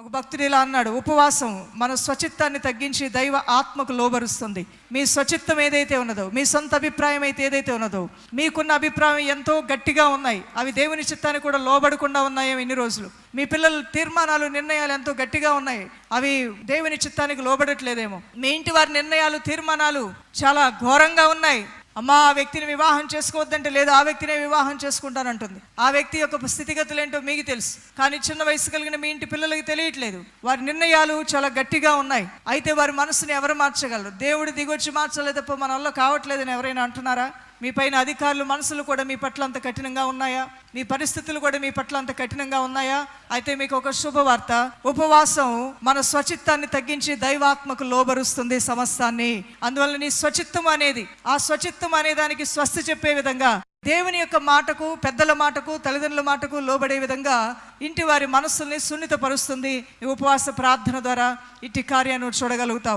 ఒక భక్తుడు ఇలా అన్నాడు, ఉపవాసం మన స్వచిత్తాన్ని తగ్గించి దైవ ఆత్మకు లోబరుస్తుంది. మీ స్వచిత్తం ఏదైతే ఉన్నదో, మీ సొంత అభిప్రాయం అయితే ఏదైతే ఉన్నదో, మీకున్న అభిప్రాయం ఎంతో గట్టిగా ఉన్నాయి, అవి దేవుని చిత్తానికి కూడా లోబడకుండా ఉన్నాయో ఇన్ని రోజులు. మీ పిల్లల తీర్మానాలు, నిర్ణయాలు ఎంతో గట్టిగా ఉన్నాయి, అవి దేవుని చిత్తానికి లోబడట్లేదేమో. మీ ఇంటి వారి నిర్ణయాలు, తీర్మానాలు చాలా ఘోరంగా ఉన్నాయి. అమ్మా, ఆ వ్యక్తిని వివాహం చేసుకోవద్దంటే లేదు, ఆ వ్యక్తినే వివాహం చేసుకుంటానంటుంది. ఆ వ్యక్తి యొక్క స్థితిగతులు ఏంటో మీకు తెలుసు, కానీ చిన్న వయసు కలిగిన మీ ఇంటి పిల్లలకి తెలియట్లేదు. వారి నిర్ణయాలు చాలా గట్టిగా ఉన్నాయి. అయితే వారి మనసుని ఎవరు మార్చగలరు? దేవుడు దిగొచ్చి మార్చలేదు తప్ప మన వల్ల కావట్లేదని ఎవరైనా అంటున్నారా? మీ పైన అధికారులు మనసులు కూడా మీ పట్ల అంత కఠినంగా ఉన్నాయా? మీ పరిస్థితులు కూడా మీ పట్ల అంత కఠినంగా ఉన్నాయా? అయితే మీకు ఒక శుభవార్త. ఉపవాసం మన స్వచిత్తాన్ని తగ్గించి దైవాత్మకు లోబరుస్తుంది సమస్తాన్ని. అందువల్ల నీ స్వచిత్తం అనేది, ఆ స్వచిత్తం అనే దానికి స్వస్తి చెప్పే విధంగా, దేవుని యొక్క మాటకు, పెద్దల మాటకు, తల్లిదండ్రుల మాటకు లోబడే విధంగా ఇంటి వారి మనస్సుల్ని సున్నితపరుస్తుంది. ఈ ఉపవాస ప్రార్థన ద్వారా ఇట్టి కార్యాన్ని చూడగలుగుతావు.